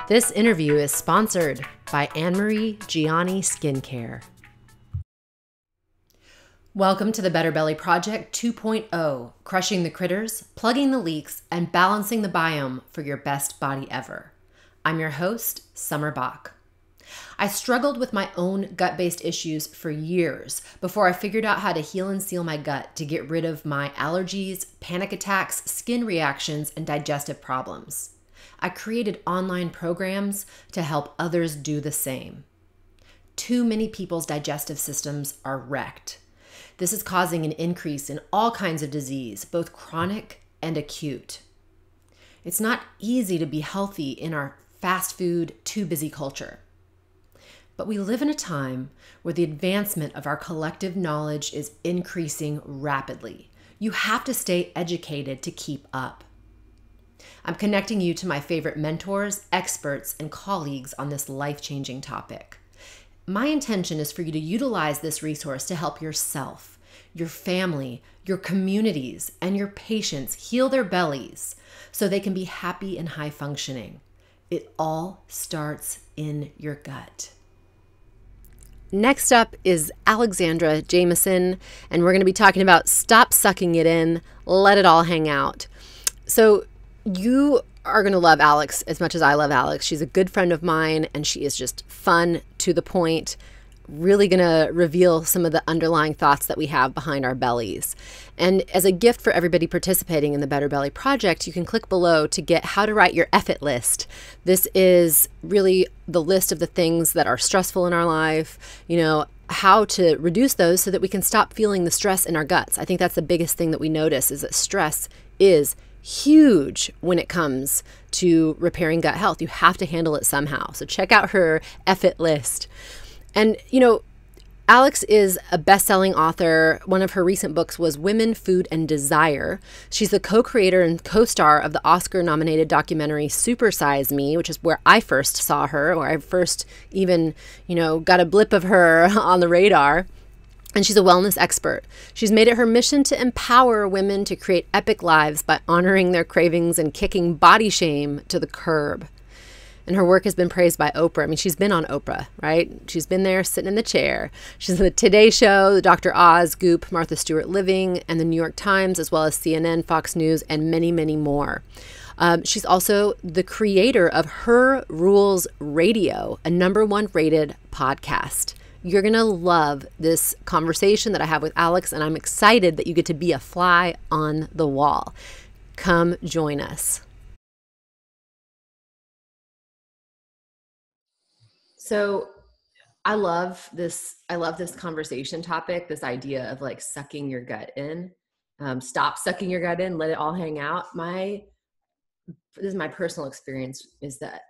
This interview is sponsored by Anne-Marie Gianni Skincare. Welcome to the Better Belly Project 2.0, crushing the critters, plugging the leaks, and balancing the biome for your best body ever. I'm your host, Summer Bach. I struggled with my own gut-based issues for years before I figured out how to heal and seal my gut to get rid of my allergies, panic attacks, skin reactions, and digestive problems. I created online programs to help others do the same. Too many people's digestive systems are wrecked. This is causing an increase in all kinds of disease, both chronic and acute. It's not easy to be healthy in our fast food, too busy culture. But we live in a time where the advancement of our collective knowledge is increasing rapidly. You have to stay educated to keep up. I'm connecting you to my favorite mentors, experts, and colleagues on this life-changing topic. My intention is for you to utilize this resource to help yourself, your family, your communities, and your patients heal their bellies so they can be happy and high-functioning. It all starts in your gut. Next up is Alexandra Jamieson, and we're going to be talking about stop sucking it in, let it all hang out. So you are going to love Alex as much as I love Alex. She's a good friend of mine, and she is just fun, to the point, really going to reveal some of the underlying thoughts that we have behind our bellies. And as a gift for everybody participating in the Better Belly Project, you can click below to get how to write your F-it list. This is really the list of the things that are stressful in our life, how to reduce those so that we can stop feeling the stress in our guts. I think that's the biggest thing that we notice, is that stress is huge when it comes to repairing gut health. You have to handle it somehow. So check out her F-it list. And, Alex is a best-selling author. One of her recent books was Women, Food, and Desire. She's the co-creator and co-star of the Oscar-nominated documentary Super Size Me, which is where I first saw her, or I first even, got a blip of her on the radar. And she's a wellness expert. She's made it her mission to empower women to create epic lives by honoring their cravings and kicking body shame to the curb. And her work has been praised by Oprah. I mean, she's been on Oprah, right? She's been there sitting in the chair. She's on the Today Show, the Dr. Oz, Goop, Martha Stewart Living, and the New York Times, as well as CNN, Fox News, and many, many more. She's also the creator of Her Rules Radio, a #1 rated podcast. You're going to love this conversation that I have with Alex, and I'm excited that you get to be a fly on the wall. Come join us. So I love this conversation topic, this idea of like sucking your gut in. Stop sucking your gut in, let it all hang out. This is my personal experience, is that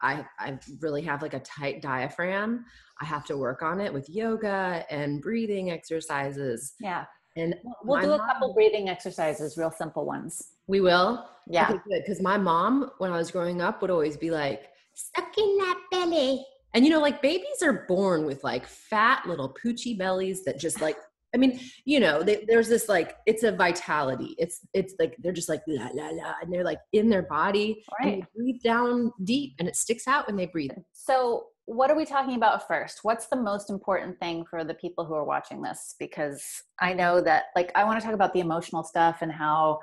I really have like a tight diaphragm. I have to work on it with yoga and breathing exercises. Yeah. And we'll do a couple breathing exercises, real simple ones. We will? Yeah. Okay, good. Because my mom, when I was growing up, would always be like, suck in that belly. And babies are born with like fat little poochy bellies that just like, there's this like, it's a vitality. It's like, they're just like, la, la, la, and they're like in their body, right. And they breathe down deep and it sticks out when they breathe. So what are we talking about first? What's the most important thing for the people who are watching this? Because I know that I want to talk about the emotional stuff and how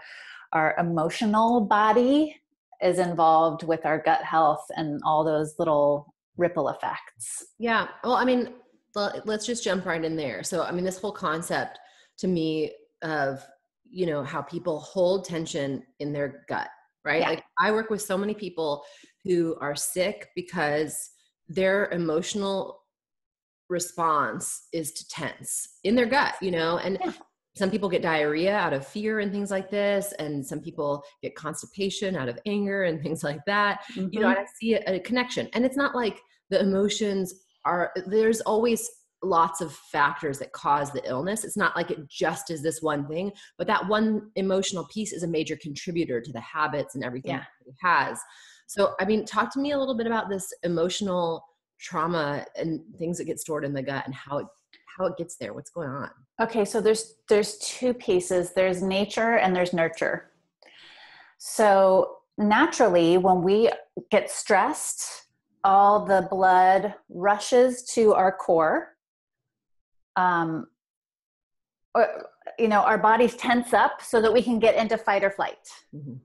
our emotional body is involved with our gut health and all those little ripple effects. Yeah. Well, let's just jump right in there. So, this whole concept to me of, how people hold tension in their gut, right? Yeah. Like I work with so many people who are sick because their emotional response is to tense in their gut, and yeah. Some people get diarrhea out of fear and things like this. And some people get constipation out of anger and things like that. Mm-hmm. I see a connection, and it's not like the emotions there's always lots of factors that cause the illness. It's not like it just is this one thing, but that one emotional piece is a major contributor to the habits and everything that it has. So, talk to me a little bit about this emotional trauma and things that get stored in the gut and how it gets there. What's going on? Okay. So there's two pieces. There's nature and there's nurture. So naturally, when we get stressed, all the blood rushes to our core. Or, our bodies tense up so that we can get into fight or flight. Mm-hmm.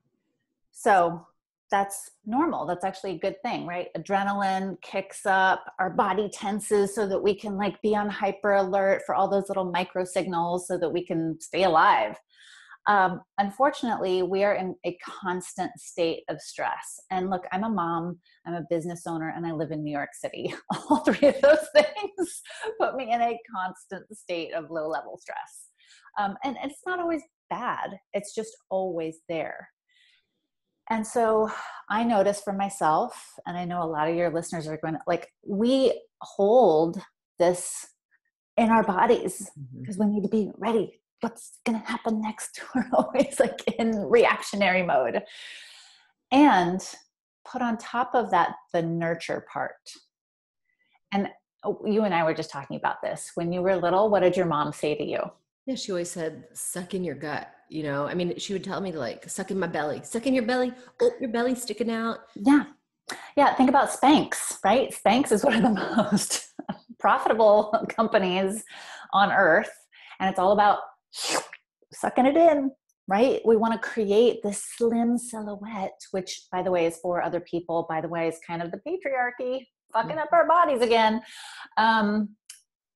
So that's normal. That's actually a good thing, right? Adrenaline kicks up, our body tenses so that we can be on hyper alert for all those little micro signals so that we can stay alive. Unfortunately, we are in a constant state of stress. And look, I'm a mom, I'm a business owner, and I live in New York City. All three of those things put me in a constant state of low-level stress. And it's not always bad. It's just always there. And so I notice for myself, and I know a lot of your listeners are going to, we hold this in our bodies because we need to be ready. What's going to happen next? We're always in reactionary mode. And put on top of that, the nurture part. And you and I were just talking about this. When you were little, what did your mom say to you? Yeah, she always said, suck in your gut. I mean, she would tell me to suck in my belly, suck in your belly. Oh, your belly's sticking out. Yeah. Yeah. Think about Spanx, right? Spanx is one of the most profitable companies on earth. And it's all about sucking it in, right? We want to create this slim silhouette, which, by the way, is for other people. By the way, is kind of the patriarchy fucking up our bodies again.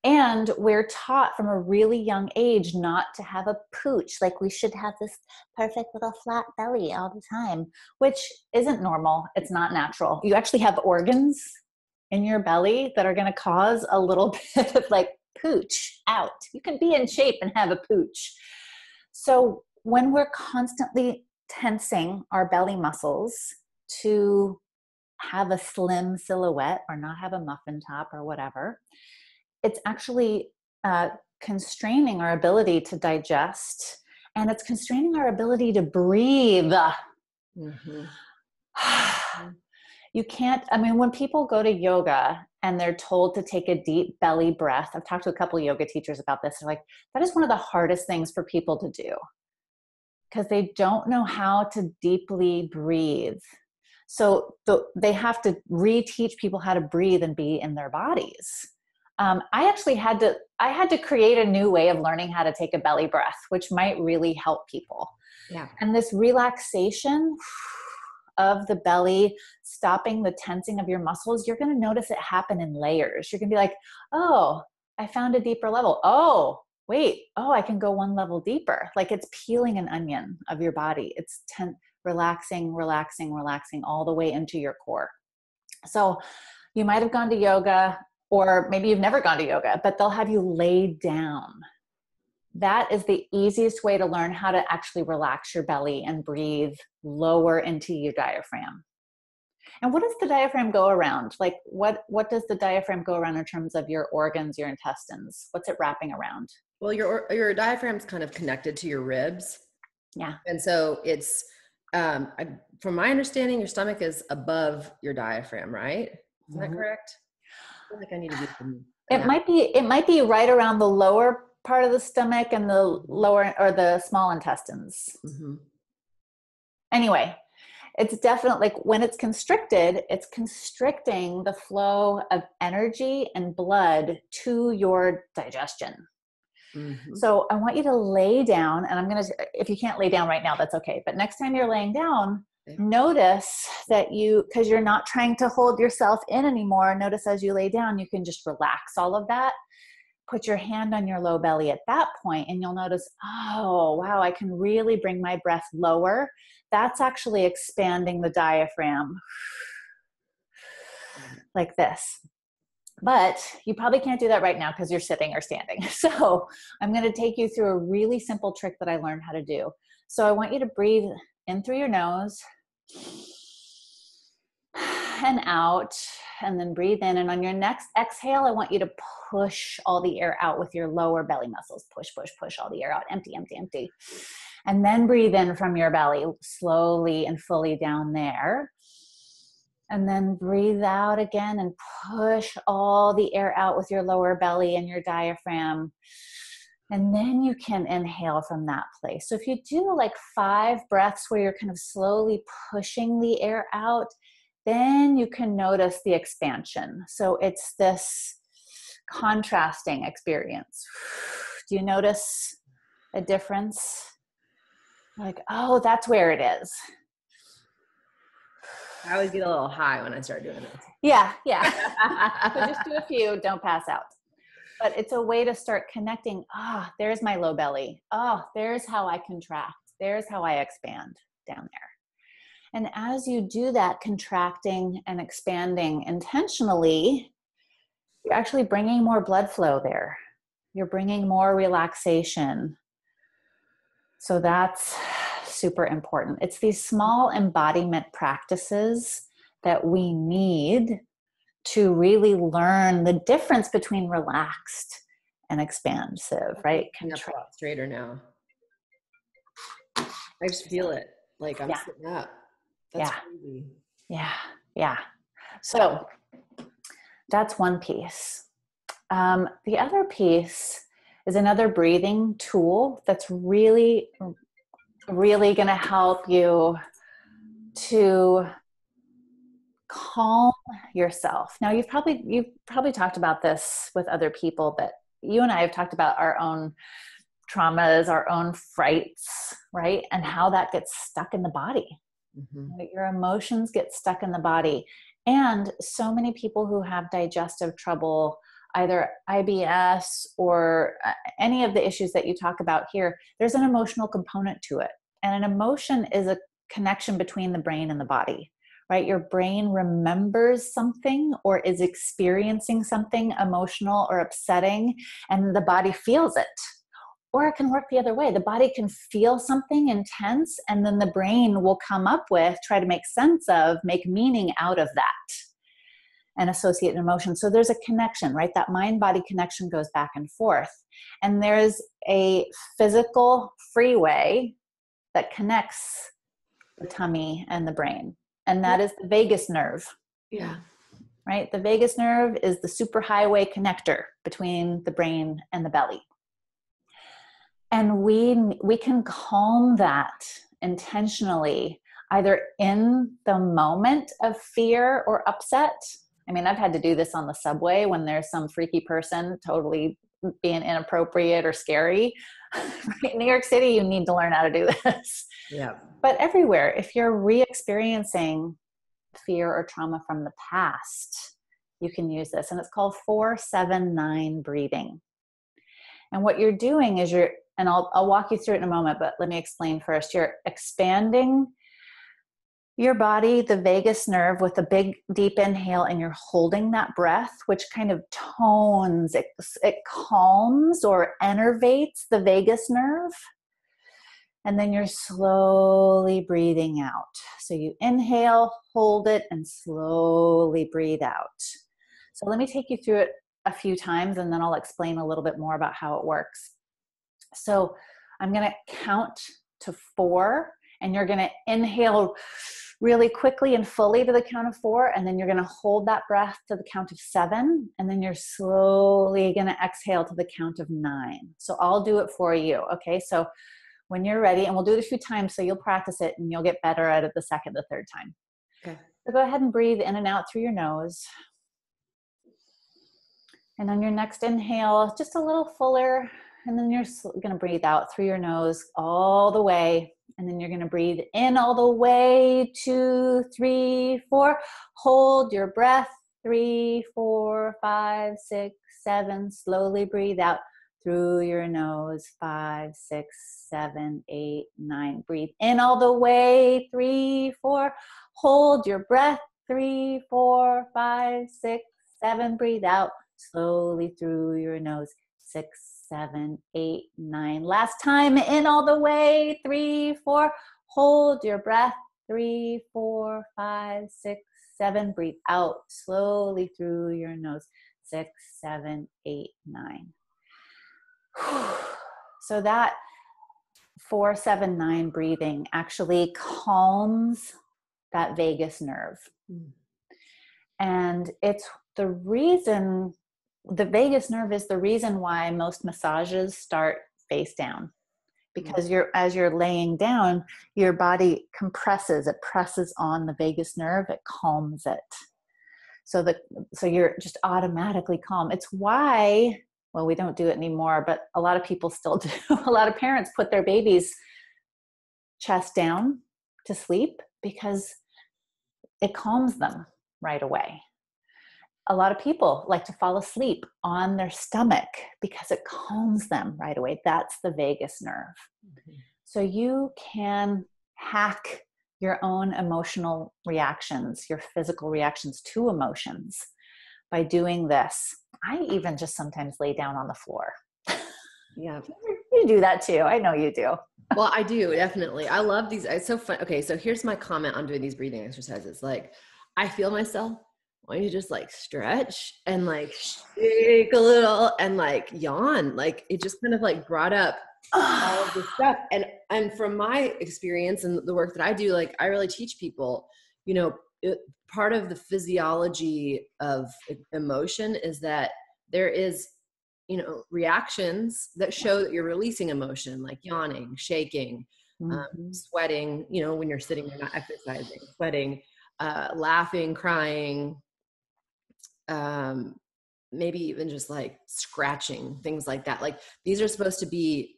And we're taught from a really young age not to have a pooch. We should have this perfect little flat belly all the time, which isn't normal. It's not natural. You actually have organs in your belly that are going to cause a little bit of pooch out. You can be in shape and have a pooch. So when we're constantly tensing our belly muscles to have a slim silhouette or not have a muffin top or whatever, it's actually constraining our ability to digest, and it's constraining our ability to breathe. Mm-hmm. You can't, when people go to yoga and they're told to take a deep belly breath, I've talked to a couple of yoga teachers about this. They're that is one of the hardest things for people to do because they don't know how to deeply breathe. So they have to reteach people how to breathe and be in their bodies. I actually had to create a new way of learning how to take a belly breath, which might really help people. Yeah. And this relaxation of the belly, stopping the tensing of your muscles, you're going to notice it happen in layers. You're going to be oh, I found a deeper level. Oh, wait. Oh, I can go one level deeper. It's peeling an onion of your body. It's relaxing, relaxing, relaxing all the way into your core. So you might have gone to yoga, or maybe you've never gone to yoga, but they'll have you lay down. That is the easiest way to learn how to actually relax your belly and breathe lower into your diaphragm. And what does the diaphragm go around? What does the diaphragm go around in terms of your organs, your intestines? What's it wrapping around? Well, your diaphragm's kind of connected to your ribs. Yeah. And so it's, from my understanding, your stomach is above your diaphragm, right? Isn't that correct? I feel like I need to do some. It might be right around the lower part of the stomach and the lower or the small intestines. Mm-hmm. Anyway, it's definitely when it's constricted, it's constricting the flow of energy and blood to your digestion. Mm-hmm. So I want you to lay down, and if you can't lay down right now, that's okay. But next time you're laying down, notice that because you're not trying to hold yourself in anymore, notice as you lay down, you can just relax all of that. Put your hand on your low belly at that point, and you'll notice, oh, wow, I can really bring my breath lower. That's actually expanding the diaphragm like this. But you probably can't do that right now because you're sitting or standing. So I'm going to take you through a really simple trick that I learned how to do. So I want you to breathe in through your nose and out, and then breathe in. And on your next exhale, I want you to push all the air out with your lower belly muscles. Push, push, push all the air out. Empty, empty, empty. And then breathe in from your belly slowly and fully down there. And then breathe out again and push all the air out with your lower belly and your diaphragm. And then you can inhale from that place. So if you do like 5 breaths where you're kind of slowly pushing the air out, then you can notice the expansion. So it's this contrasting experience. Do you notice a difference? Like, oh, that's where it is. I always get a little high when I start doing this. Yeah. So just do a few, don't pass out. But it's a way to start connecting. There's my low belly. There's how I contract. There's how I expand down there. And as you do that contracting and expanding intentionally, you're actually bringing more blood flow there. You're bringing more relaxation. So that's super important. It's these small embodiment practices that we need to really learn the difference between relaxed and expansive, right? Straighter now. I just feel it. Like I'm sitting up. That's crazy. Yeah. So that's one piece. The other piece is another breathing tool that's really, really going to help you to calm yourself. Now, you've probably talked about this with other people, but you and I have talked about our own traumas, our own frights, right? And how that gets stuck in the body. Mm-hmm. Your emotions get stuck in the body. And so many people who have digestive trouble, either IBS or any of the issues that you talk about here, there's an emotional component to it. And an emotion is a connection between the brain and the body, right? Your brain remembers something or is experiencing something emotional or upsetting, and the body feels it. Or it can work the other way. The body can feel something intense, and then the brain will come up with, try to make sense of, make meaning out of that and associate an emotion. So there's a connection, right? That mind-body connection goes back and forth. And there's a physical freeway that connects the tummy and the brain. And that is the vagus nerve. Yeah. Right? The vagus nerve is the superhighway connector between the brain and the belly. And we can calm that intentionally, either in the moment of fear or upset. I mean, I've had to do this on the subway when there's some freaky person totally being inappropriate or scary. Right? In New York City, you need to learn how to do this. Yeah. But everywhere, if you're re-experiencing fear or trauma from the past, you can use this. And it's called 4-7-9 breathing. And what you're doing is and I'll walk you through it in a moment, but let me explain first. You're expanding your body, the vagus nerve, with a big, deep inhale, and you're holding that breath, which kind of tones, it calms or enervates the vagus nerve. And then you're slowly breathing out. So you inhale, hold it, and slowly breathe out. So let me take you through it a few times, and then I'll explain a little bit more about how it works. So I'm going to count to 4, and you're going to inhale really quickly and fully to the count of 4, and then you're going to hold that breath to the count of 7, and then you're slowly going to exhale to the count of 9. So I'll do it for you. Okay. So when you're ready, and we'll do it a few times so you'll practice it and you'll get better at it the second, the third time. Okay. So go ahead and breathe in and out through your nose. And on your next inhale, just a little fuller. And then you're going to breathe out through your nose all the way. And then you're going to breathe in all the way. 2, 3, 4. Hold your breath. 3, 4, 5, 6, 7. Slowly breathe out through your nose. 5, 6, 7, 8, 9. Breathe in all the way. 3, 4. Hold your breath. 3, 4, 5, 6, 7. Breathe out slowly through your nose. 6, 7, 8, 9. Last time, in all the way. 3, 4. Hold your breath. 3, 4, 5, 6, 7. Breathe out slowly through your nose. 6, 7, 8, 9. So that 4-7-9 breathing actually calms that vagus nerve. And it's the reason the vagus nerve is the reason why most massages start face down, because as you're laying down, your body compresses, it presses on the vagus nerve, it calms it. So you're just automatically calm. It's why, well, we don't do it anymore, but a lot of people still do. A lot of parents put their babies chest down to sleep because it calms them right away. A lot of people like to fall asleep on their stomach because it calms them right away. That's the vagus nerve. Mm-hmm. So you can hack your own emotional reactions, your physical reactions to emotions by doing this. I even just sometimes lay down on the floor. Yeah. You do that too. I know you do. Well, I do, definitely. I love these. It's so fun. Okay, so here's my comment on doing these breathing exercises. Like, I feel myself wanting to just like stretch and like shake a little and like yawn. Like, it just kind of like brought up all of this stuff. And from my experience and the work that I do, like, I really teach people, you know, part of the physiology of emotion is that there is, you know, reactions that show that you're releasing emotion, like yawning, shaking, sweating, you know, when you're sitting there not exercising, sweating, laughing, crying, maybe even just like scratching, things like that. Like, these are supposed to be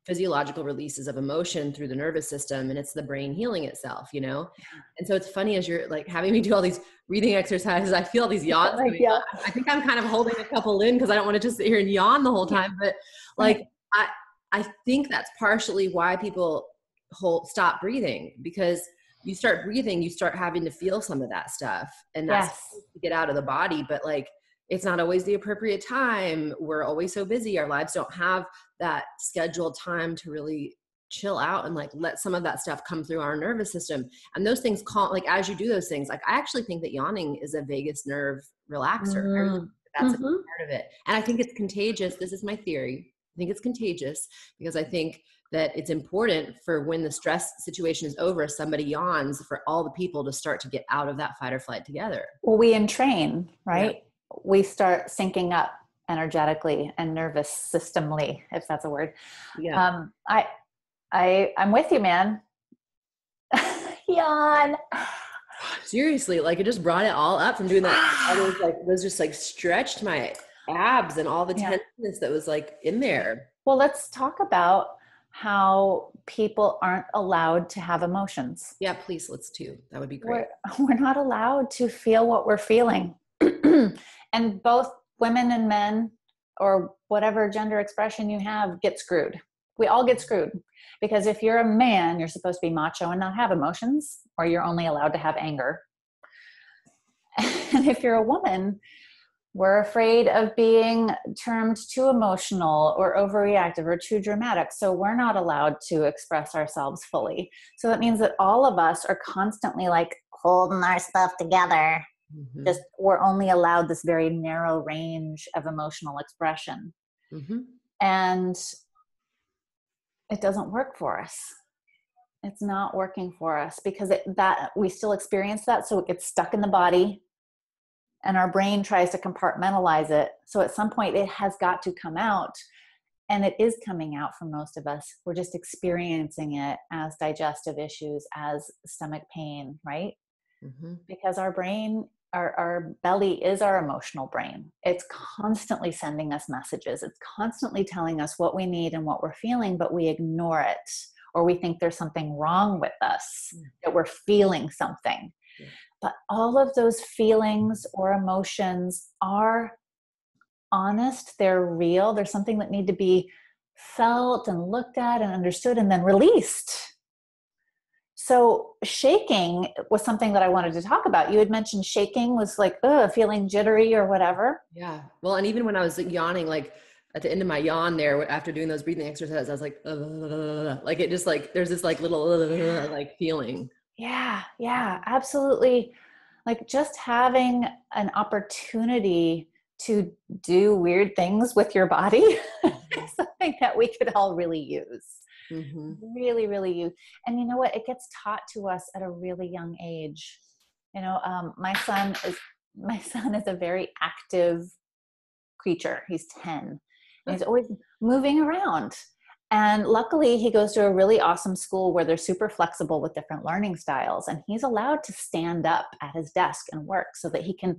physiological releases of emotion through the nervous system, and it's the brain healing itself, you know? And so it's funny, as you're like having me do all these breathing exercises, I feel these yawns coming up. I think I'm kind of holding a couple in because I don't want to just sit here and yawn the whole time. But like, I think that's partially why people stop breathing, because you start breathing, you start having to feel some of that stuff, and that's to get out of the body. But like, it's not always the appropriate time. We're always so busy. Our lives don't have that scheduled time to really chill out and like let some of that stuff come through our nervous system. And those things like, as you do those things, like, I actually think that yawning is a vagus nerve relaxer. I really think that's a part of it. And I think it's contagious. This is my theory. I think it's contagious because I think that it's important for when the stress situation is over, somebody yawns, for all the people to start to get out of that fight or flight together. Well, we entrain, right? Yeah. We start syncing up energetically and nervous systemly, if that's a word. Yeah. I'm with you, man. Yawn. Seriously, like, it just brought it all up from doing that. I was just like stretched my abs and all the tenseness that was like in there. Well, let's talk about how people aren't allowed to have emotions. Yeah, please, let's too. That would be great. We're not allowed to feel what we're feeling. And both women and men, or whatever gender expression you have, get screwed. We all get screwed. Because if you're a man, you're supposed to be macho and not have emotions, or you're only allowed to have anger. And if you're a woman, we're afraid of being termed too emotional or overreactive or too dramatic. So we're not allowed to express ourselves fully. So that means that all of us are constantly like holding our stuff together. Mm-hmm. Just, we're only allowed this very narrow range of emotional expression. Mm-hmm. And it doesn't work for us. It's not working for us because that we still experience that. So it gets stuck in the body. And our brain tries to compartmentalize it. So at some point it has got to come out, and it is coming out for most of us. We're just experiencing it as digestive issues, as stomach pain, right? Mm-hmm. Because our brain, our belly is our emotional brain. It's constantly sending us messages. It's constantly telling us what we need and what we're feeling, but we ignore it, or we think there's something wrong with us, that we're feeling something. Yeah. But all of those feelings or emotions are honest. They're real. There's something that need to be felt and looked at and understood and then released. So shaking was something that I wanted to talk about. You had mentioned shaking was like, feeling jittery or whatever. Yeah. Well, and even when I was yawning, like at the end of my yawn there, after doing those breathing exercises, I was like it just like, there's this like little like feeling. Yeah, absolutely. Like just having an opportunity to do weird things with your body is something that we could all really use. Mm-hmm. Really, really use. And you know what? It gets taught to us at a really young age. You know, my son is a very active creature. He's 10 and he's always moving around. And luckily he goes to a really awesome school where they're super flexible with different learning styles. And he's allowed to stand up at his desk and work so that he can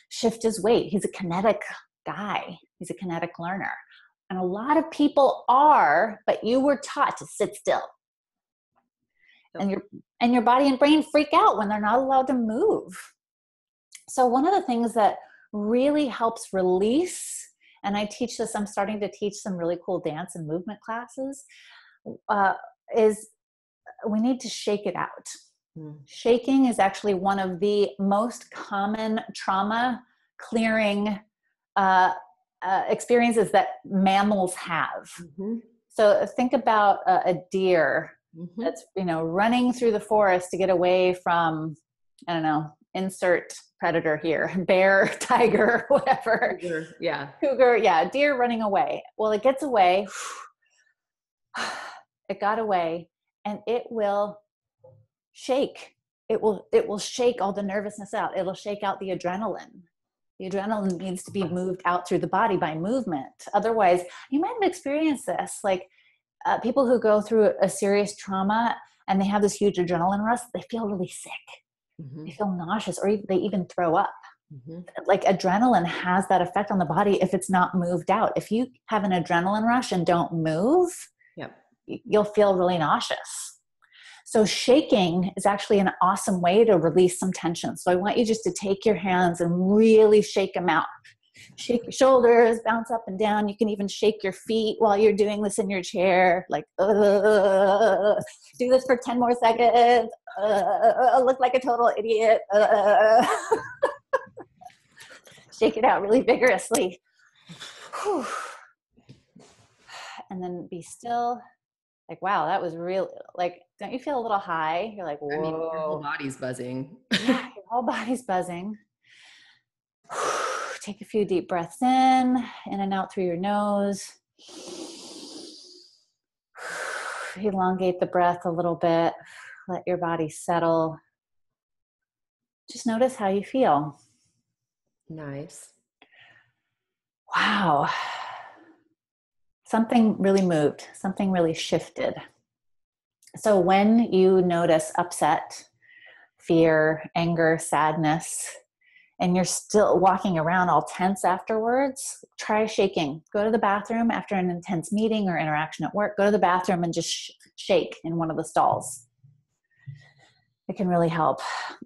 shift his weight. He's a kinetic guy. He's a kinetic learner. And a lot of people are, but you were taught to sit still. And your body and brain freak out when they're not allowed to move. So one of the things that really helps release, and I teach this, I'm starting to teach some really cool dance and movement classes, is we need to shake it out. Shaking is actually one of the most common trauma clearing experiences that mammals have. So think about a deer that's, running through the forest to get away from, I don't know, insert predator here, bear, tiger, whatever. Cougar, yeah. Cougar, yeah, deer running away. Well, it gets away. It got away, and it will shake. It will shake all the nervousness out. It'll shake out the adrenaline. The adrenaline needs to be moved out through the body by movement. Otherwise, you might have experienced this, like people who go through a serious trauma and they have this huge adrenaline rush, they feel really sick. They feel nauseous, or they even throw up. Like adrenaline has that effect on the body if it's not moved out. If you have an adrenaline rush and don't move, you'll feel really nauseous. So shaking is actually an awesome way to release some tension. So I want you just to take your hands and really shake them out. Shake your shoulders, bounce up and down. You can even shake your feet while you're doing this in your chair. Like, do this for 10 more seconds. Look like a total idiot. Shake it out really vigorously. Whew. And then be still. Like, wow, that was real. Like, don't you feel a little high? You're like, whoa. I mean, your whole body's buzzing. Yeah, your whole body's buzzing. Take a few deep breaths in and out through your nose. Elongate the breath a little bit. Let your body settle. Just notice how you feel. Nice. Wow. Something really moved. Something really shifted. So when you notice upset, fear, anger, sadness, and you're still walking around all tense afterwards, try shaking. Go to the bathroom after an intense meeting or interaction at work. Go to the bathroom and just shake in one of the stalls. It can really help.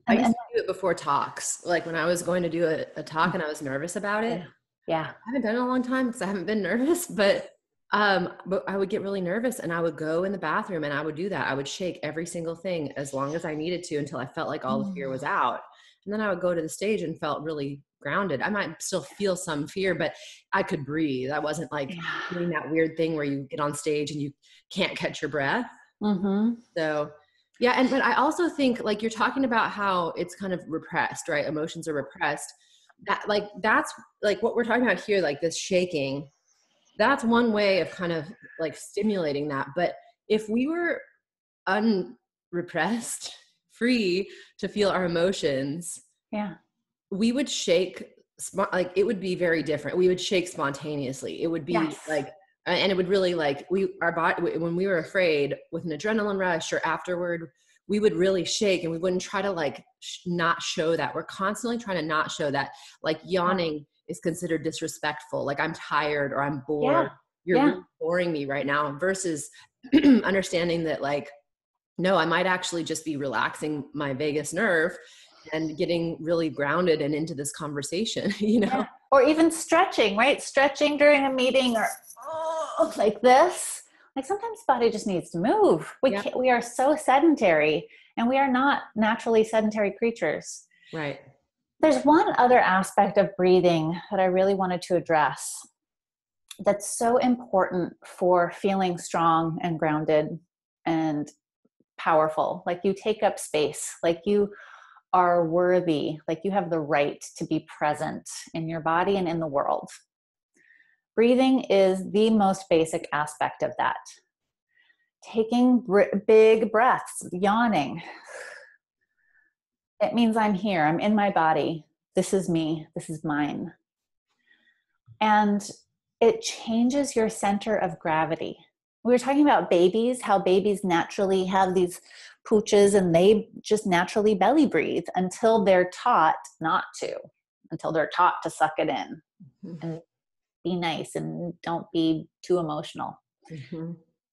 I used to do it before talks. Like when I was going to do a talk and I was nervous about it. Yeah. I haven't done it in a long time because I haven't been nervous, but I would get really nervous and I would go in the bathroom and I would do that. I would shake every single thing as long as I needed to until I felt like all the fear was out. And then I would go to the stage and felt really grounded. I might still feel some fear, but I could breathe. I wasn't like doing that weird thing where you get on stage and you can't catch your breath. So yeah. But I also think like you're talking about how it's kind of repressed, right? Emotions are repressed. That's like what we're talking about here, like this shaking. That's one way of kind of like stimulating that. But if we were unrepressed, free to feel our emotions, we would shake, like it would be very different. We would shake spontaneously. It would be like, and it would really like our body, when we were afraid with an adrenaline rush or afterward, we would really shake and we wouldn't try to like not show that. We're constantly trying to not show that. Like yawning is considered disrespectful. Like I'm tired or I'm bored. You're really boring me right now, versus understanding that like, no, I might actually just be relaxing my vagus nerve and getting really grounded and into this conversation, Or even stretching, right? Stretching during a meeting or like this. Like sometimes the body just needs to move. We are so sedentary and we are not naturally sedentary creatures. Right. There's one other aspect of breathing that I really wanted to address that's so important for feeling strong and grounded and powerful. Like you take up space, like you are worthy, like you have the right to be present in your body and in the world. Breathing is the most basic aspect of that. Taking big breaths, yawning. It means I'm here. I'm in my body. This is me. This is mine. And it changes your center of gravity. We were talking about babies, how babies naturally have these pooches and they just naturally belly breathe until they're taught not to, until they're taught to suck it in and be nice and don't be too emotional. Mm-hmm.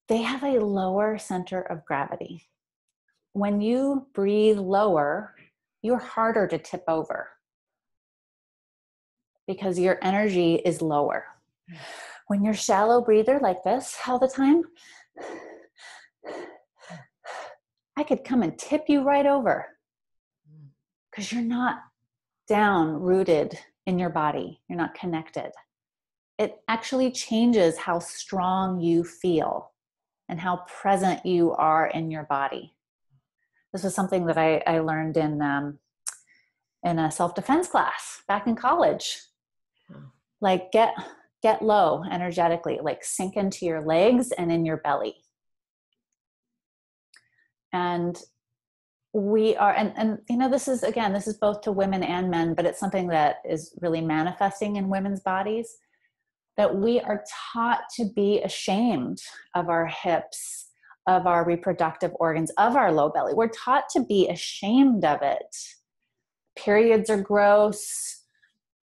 They have a lower center of gravity. When you breathe lower, you're harder to tip over because your energy is lower. When you're shallow breather like this all the time, I could come and tip you right over because you're not down rooted in your body. You're not connected. It actually changes how strong you feel and how present you are in your body. This was something that I learned in a self-defense class back in college. Like get low energetically, like sink into your legs and in your belly. And we are, and you know, this is both to women and men, but it's something that is really manifesting in women's bodies, that we are taught to be ashamed of our hips, of our reproductive organs, of our low belly. We're taught to be ashamed of it. Periods are gross.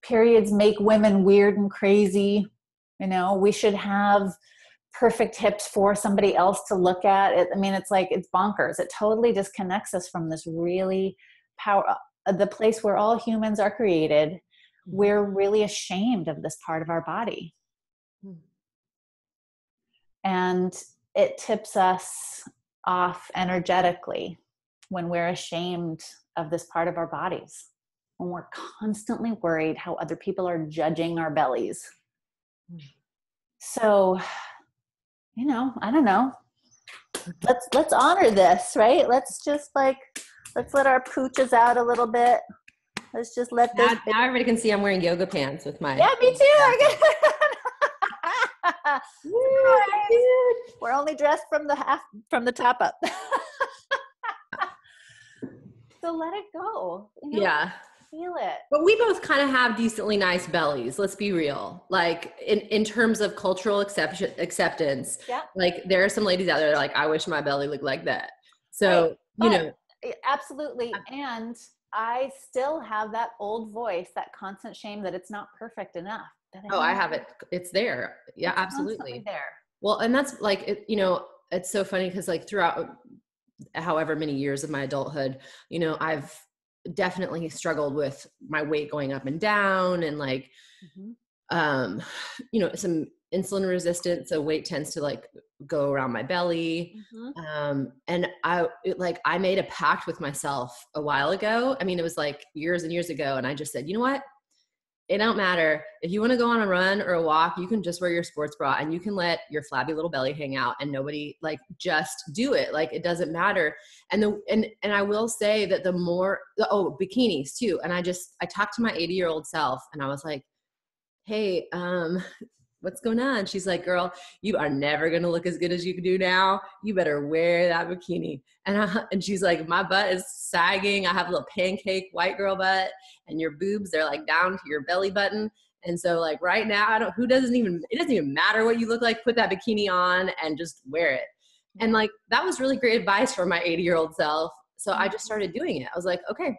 Periods make women weird and crazy. You know, we should have perfect hips for somebody else to look at. I mean, it's like, it's bonkers. It totally disconnects us from this really the place where all humans are created. We're really ashamed of this part of our body. And it tips us off energetically when we're ashamed of this part of our bodies, when we're constantly worried how other people are judging our bellies. So, you know, I don't know. Let's honor this, right? Let's let our pooches out a little bit. Let's just let this. Now everybody can see I'm wearing yoga pants with my. Yeah, me too. We're only dressed from the top up. So let it go. You know, yeah. Feel it. But we both kind of have decently nice bellies. Let's be real. Like in terms of cultural acceptance, yeah. Like there are some ladies out there that are like, I wish my belly looked like that. So, you know. Absolutely. And I still have that old voice, that constant shame that it's not perfect enough. I have it. It's there. Yeah, it's absolutely there. Well, and that's like, you know, it's so funny because like throughout however many years of my adulthood, you know, I've definitely struggled with my weight going up and down and like, you know, some insulin resistance. So weight tends to like go around my belly. And I made a pact with myself a while ago. I mean, it was like years and years ago. And I just said, you know what? It don't matter. If you want to go on a run or a walk, you can just wear your sports bra and you can let your flabby little belly hang out and nobody like, just do it. Like, it doesn't matter. And I will say that bikinis too. And I talked to my 80-year-old self and I was like, hey, what's going on? She's like, girl, you are never going to look as good as you can do now. You better wear that bikini. And she's like, my butt is sagging. I have a little pancake white girl butt and your boobs, they're like down to your belly button. And so like right now, it doesn't even matter what you look like. Put that bikini on and just wear it. And like, that was really great advice for my 80-year-old self. So I just started doing it. I was like, okay,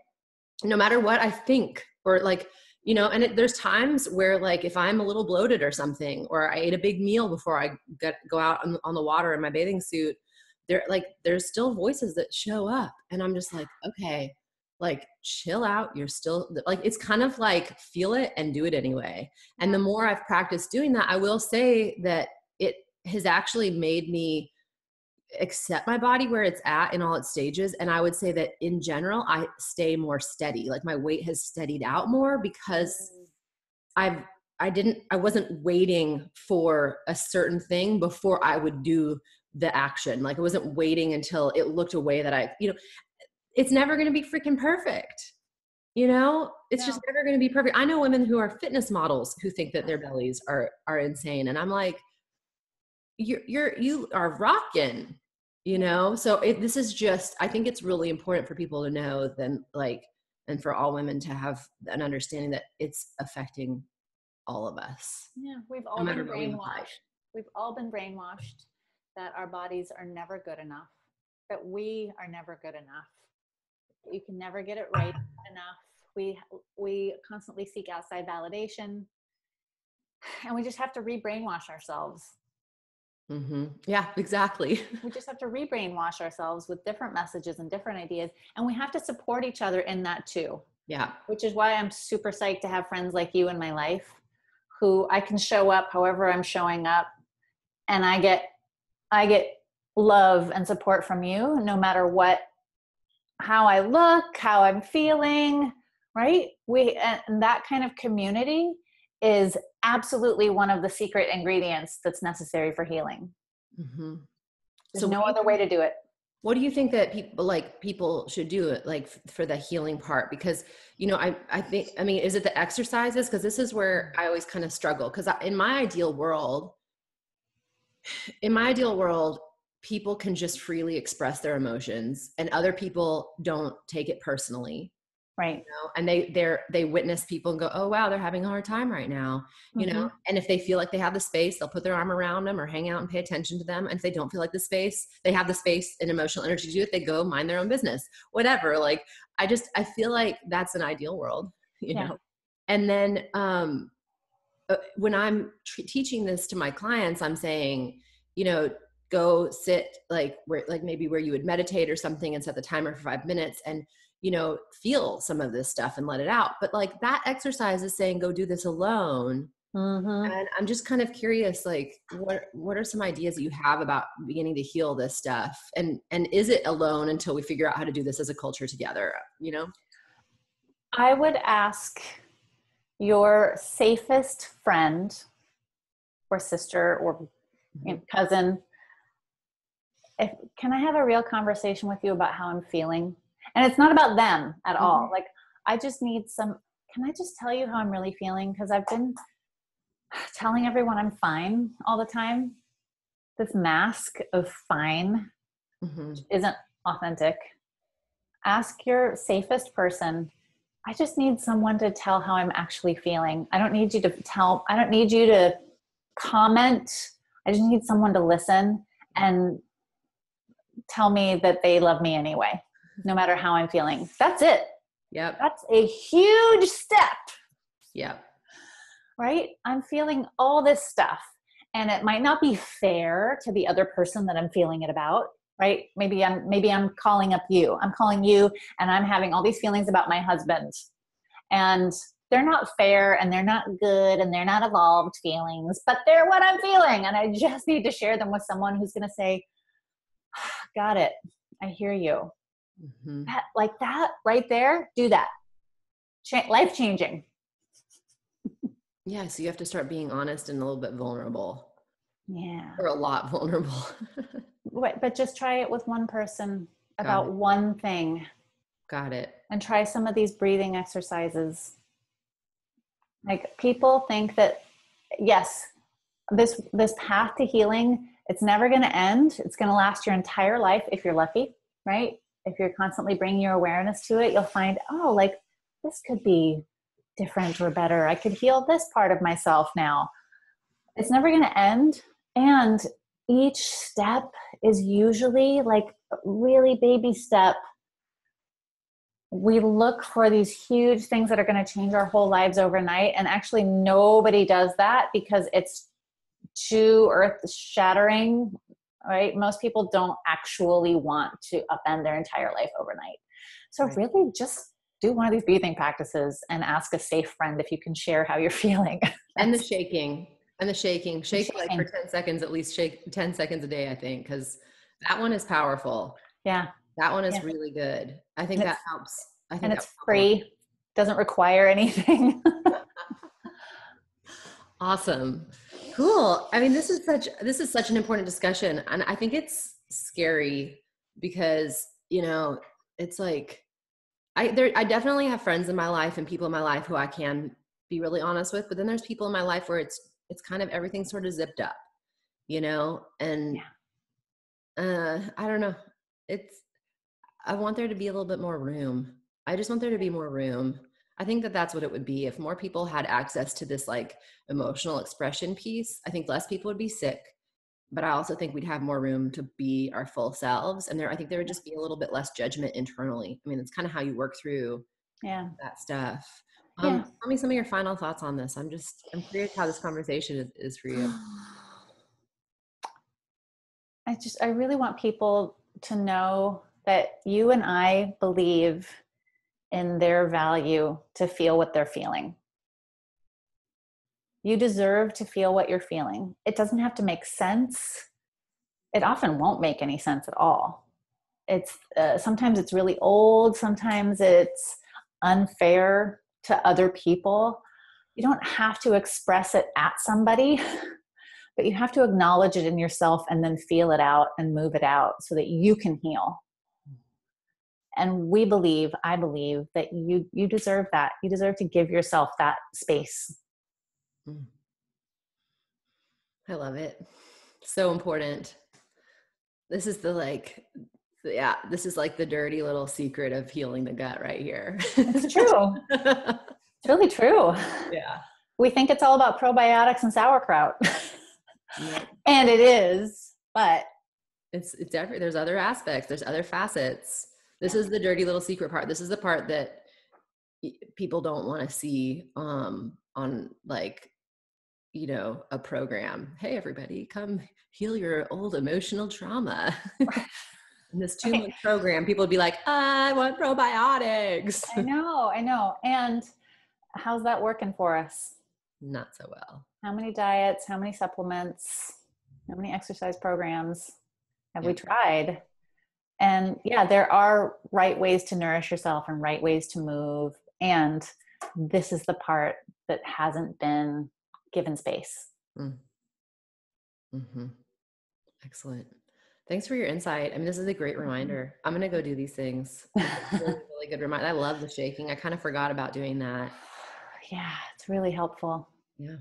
no matter what I think, or like, you know, and there's times where like, if I'm a little bloated or something, or I ate a big meal before I go out on the water in my bathing suit, there's still voices that show up. And I'm just like, okay, like chill out. You're still like, it's kind of like feel it and do it anyway. And the more I've practiced doing that, I will say that it has actually made me accept my body where it's at in all its stages. And I would say that in general, I stay more steady. Like my weight has steadied out more because I wasn't waiting for a certain thing before I would do the action. Like I wasn't waiting until it looked a way that it's never going to be freaking perfect. You know, it's just never going to be perfect. I know women who are fitness models who think that their bellies are insane. And I'm like, you are rocking, you know? So this is just, I think it's really important for people to know and for all women to have an understanding that it's affecting all of us. Yeah, we've No all matter been what we look like. brainwashed. We've all been brainwashed that our bodies are never good enough, that we are never good enough. You can never get it right enough. We constantly seek outside validation, and we just have to re-brainwash ourselves. Mm-hmm. Yeah, exactly. We just have to re-brainwash ourselves with different messages and different ideas, and we have to support each other in that too. Yeah. Which is why I'm super psyched to have friends like you in my life, who I can show up however I'm showing up, and I get love and support from you no matter how I look, how I'm feeling, right? And that kind of community is absolutely one of the secret ingredients that's necessary for healing. Mm-hmm. There's no other way to do it. What do you think that people should do it like for the healing part? Because, I think, I mean, is it the exercises? Because this is where I always kind of struggle. Because in my ideal world, people can just freely express their emotions, and other people don't take it personally. Right. And they witness people and go, oh wow, they're having a hard time right now, Mm-hmm. and if they feel like they have the space, they'll put their arm around them or hang out and pay attention to them. And if they don't feel like they have the space and emotional energy to do it, they go mind their own business, whatever. Like, I feel like that's an ideal world, Yeah. And then when I'm teaching this to my clients, I'm saying, go sit like maybe where you would meditate or something, and set the timer for 5 minutes, and feel some of this stuff and let it out. But like, that exercise is saying, go do this alone. Mm-hmm. And I'm just kind of curious, like, what are some ideas that you have about beginning to heal this stuff? And is it alone until we figure out how to do this as a culture together, I would ask your safest friend or sister or cousin, can I have a real conversation with you about how I'm feeling? And it's not about them at all. Like, I just need can I just tell you how I'm really feeling? Because I've been telling everyone I'm fine all the time. This mask of fine isn't authentic. Ask your safest person. I just need someone to tell how I'm actually feeling. I don't need you to comment. I just need someone to listen and tell me that they love me anyway, no matter how I'm feeling. That's it. Yep. That's a huge step. Yep. Right? I'm feeling all this stuff, and it might not be fair to the other person that I'm feeling it about, right? Maybe I'm calling up you. I'm calling you, and I'm having all these feelings about my husband, and they're not fair, and they're not good, and they're not evolved feelings, but they're what I'm feeling. And I just need to share them with someone who's going to say, got it. I hear you. Like that right there, do that. Life changing. Yeah. So you have to start being honest and a little bit vulnerable. Yeah. Or a lot vulnerable. Right, but just try it with one person about one thing. Got it. And try some of these breathing exercises. Like, people think that, yes, this path to healing, it's never going to end. It's going to last your entire life if you're lucky, right? If you're constantly bringing your awareness to it, you'll find, oh, like, this could be different or better. I could heal this part of myself now. It's never going to end. And each step is usually like a really baby step. We look for these huge things that are going to change our whole lives overnight. And actually nobody does that because it's too earth shattering, right? Most people don't actually want to upend their entire life overnight. So really just do one of these breathing practices and ask a safe friend if you can share how you're feeling. And the shaking. Shake like for 10 seconds, at least shake 10 seconds a day, I think, because that one is powerful. Yeah. That one is really good. I think that helps. I think it's free. Doesn't require anything. Awesome. Cool. I mean, this is such an important discussion. And I think it's scary because, it's like, I definitely have friends in my life and people in my life who I can be really honest with, but then there's people in my life where it's kind of everything sort of zipped up, and I don't know. I want there to be a little bit more room. I just want there to be more room. I think that that's what it would be. If more people had access to this like emotional expression piece, I think less people would be sick, but I also think we'd have more room to be our full selves. And I think there would just be a little bit less judgment internally. I mean, it's kind of how you work through that stuff. Yeah. Tell me some of your final thoughts on this. I'm curious how this conversation is for you. I really want people to know that you and I believe in their value to feel what they're feeling. You deserve to feel what you're feeling. It doesn't have to make sense. It often won't make any sense at all. It's sometimes it's really old. Sometimes it's unfair to other people. You don't have to express it at somebody, but you have to acknowledge it in yourself and then feel it out and move it out so that you can heal. And I believe that you deserve that. You deserve to give yourself that space. I love it. So important. This is this is like the dirty little secret of healing the gut right here. It's true. It's really true. Yeah. We think it's all about probiotics and sauerkraut. Yep. And it is, but it's definitely, there's other aspects, there's other facets. This is the dirty little secret part. This is the part that people don't want to see on like, you know, a program. Hey, everybody, come heal your old emotional trauma. In this 2-month program, people would be like, I want probiotics. I know. And how's that working for us? Not so well. How many diets, how many supplements, how many exercise programs have we tried? And yeah, there are right ways to nourish yourself and right ways to move. And this is the part that hasn't been given space. Mm-hmm. Excellent. Thanks for your insight. I mean, this is a great reminder. I'm going to go do these things. Really good reminder. I love the shaking. I kind of forgot about doing that. Yeah, it's really helpful. Yeah.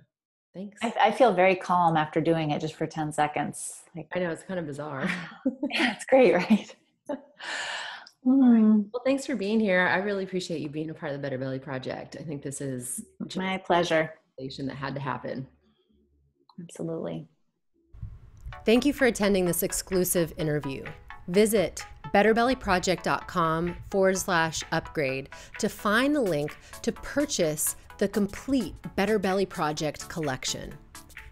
Thanks. I feel very calm after doing it just for 10 seconds. Like, I know, it's kind of bizarre. Yeah, it's great, right? Well, thanks for being here. I really appreciate you being a part of the Better Belly Project. I think this is my pleasure. That had to happen. Absolutely. Thank you for attending this exclusive interview. Visit betterbellyproject.com/upgrade to find the link to purchase the complete Better Belly Project collection.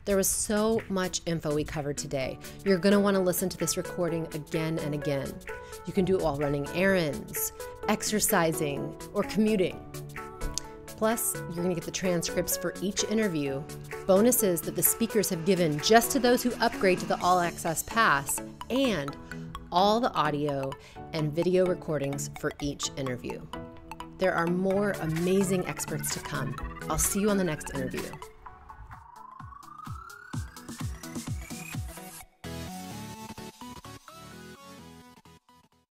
There was so much info we covered today. You're going to want to listen to this recording again and again. You can do it while running errands, exercising, or commuting. Plus, you're going to get the transcripts for each interview, bonuses that the speakers have given just to those who upgrade to the All Access Pass, and all the audio and video recordings for each interview. There are more amazing experts to come. I'll see you on the next interview.